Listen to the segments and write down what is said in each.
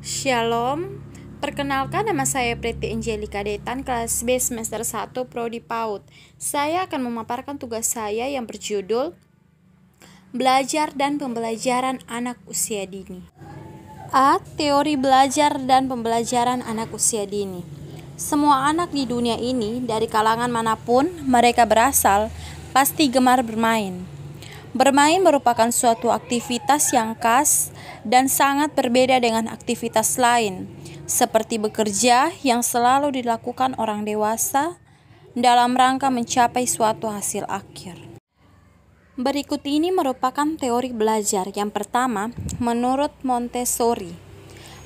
Shalom, perkenalkan nama saya Preti Angelika Detan, kelas B semester 1 Prodi PAUD. Saya akan memaparkan tugas saya yang berjudul Belajar dan Pembelajaran Anak Usia Dini. A. Teori belajar dan pembelajaran anak usia dini. Semua anak di dunia ini, dari kalangan manapun mereka berasal, pasti gemar bermain. Bermain merupakan suatu aktivitas yang khas dan sangat berbeda dengan aktivitas lain, seperti bekerja yang selalu dilakukan orang dewasa dalam rangka mencapai suatu hasil akhir. Berikut ini merupakan teori belajar. Yang pertama, menurut Montessori,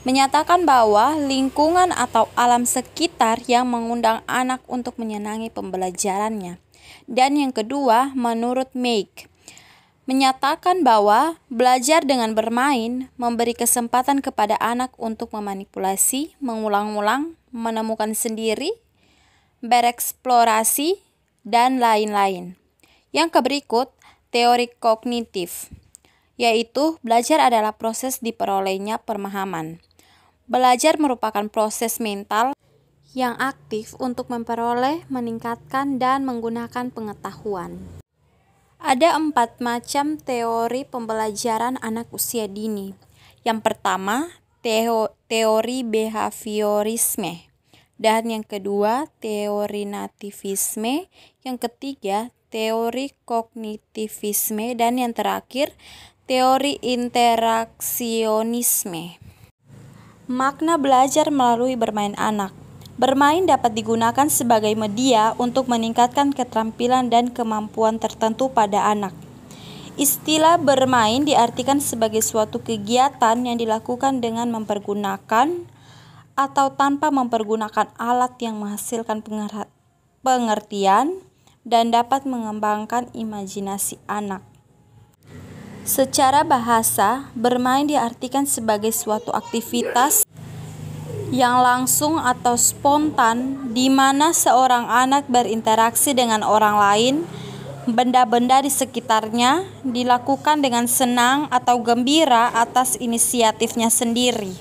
menyatakan bahwa lingkungan atau alam sekitar yang mengundang anak untuk menyenangi pembelajarannya. Dan yang kedua, menurut Meek, menyatakan bahwa belajar dengan bermain memberi kesempatan kepada anak untuk memanipulasi, mengulang-ulang, menemukan sendiri, bereksplorasi, dan lain-lain. Yang berikut, teori kognitif, yaitu belajar adalah proses diperolehnya pemahaman. Belajar merupakan proses mental yang aktif untuk memperoleh, meningkatkan, dan menggunakan pengetahuan. Ada 4 macam teori pembelajaran anak usia dini. Yang pertama, teori behaviorisme. Dan yang kedua, teori nativisme. Yang ketiga, teori kognitivisme. Dan yang terakhir, teori interaksionisme. Makna belajar melalui bermain anak. Bermain dapat digunakan sebagai media untuk meningkatkan keterampilan dan kemampuan tertentu pada anak. Istilah bermain diartikan sebagai suatu kegiatan yang dilakukan dengan mempergunakan atau tanpa mempergunakan alat yang menghasilkan pengertian dan dapat mengembangkan imajinasi anak. Secara bahasa, bermain diartikan sebagai suatu aktivitas yang langsung atau spontan di mana seorang anak berinteraksi dengan orang lain, benda-benda di sekitarnya, dilakukan dengan senang atau gembira atas inisiatifnya sendiri.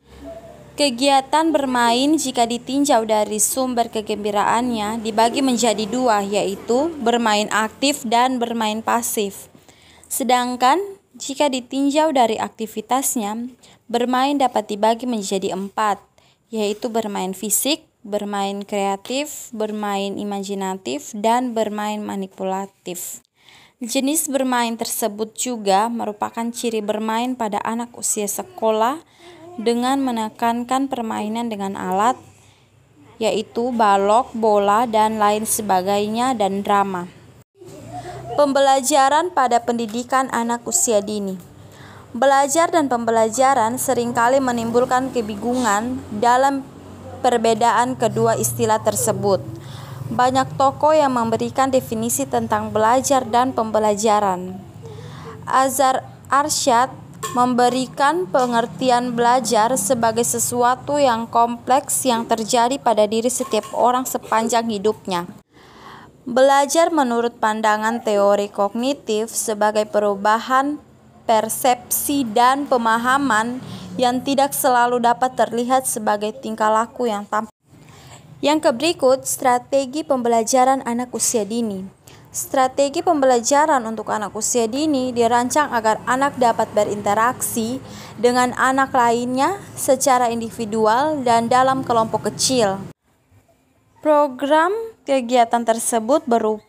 Kegiatan bermain jika ditinjau dari sumber kegembiraannya dibagi menjadi 2, yaitu bermain aktif dan bermain pasif. Sedangkan jika ditinjau dari aktivitasnya, bermain dapat dibagi menjadi 4, yaitu bermain fisik, bermain kreatif, bermain imajinatif, dan bermain manipulatif. Jenis bermain tersebut juga merupakan ciri bermain pada anak usia sekolah dengan menekankan permainan dengan alat, yaitu balok, bola, dan lain sebagainya, dan drama. Pembelajaran pada pendidikan anak usia dini. Belajar dan pembelajaran seringkali menimbulkan kebingungan dalam perbedaan kedua istilah tersebut. Banyak tokoh yang memberikan definisi tentang belajar dan pembelajaran. Azhar Arsyad memberikan pengertian belajar sebagai sesuatu yang kompleks yang terjadi pada diri setiap orang sepanjang hidupnya. Belajar menurut pandangan teori kognitif sebagai perubahan persepsi dan pemahaman yang tidak selalu dapat terlihat sebagai tingkah laku yang tampak. Yang berikut, strategi pembelajaran anak usia dini. Strategi pembelajaran untuk anak usia dini dirancang agar anak dapat berinteraksi dengan anak lainnya secara individual dan dalam kelompok kecil. Program kegiatan tersebut berupa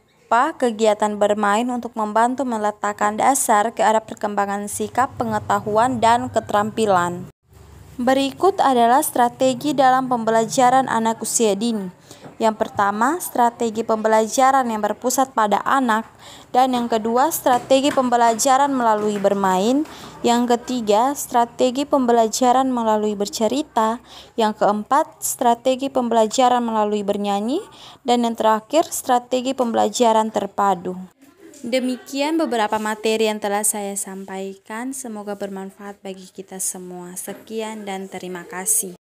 kegiatan bermain untuk membantu meletakkan dasar ke arah perkembangan sikap, pengetahuan, dan keterampilan. Berikut adalah strategi dalam pembelajaran anak usia dini. Yang pertama, strategi pembelajaran yang berpusat pada anak, dan yang kedua, strategi pembelajaran melalui bermain. Yang ketiga, strategi pembelajaran melalui bercerita. Yang keempat, strategi pembelajaran melalui bernyanyi. Dan yang terakhir, strategi pembelajaran terpadu. Demikian beberapa materi yang telah saya sampaikan. Semoga bermanfaat bagi kita semua. Sekian dan terima kasih.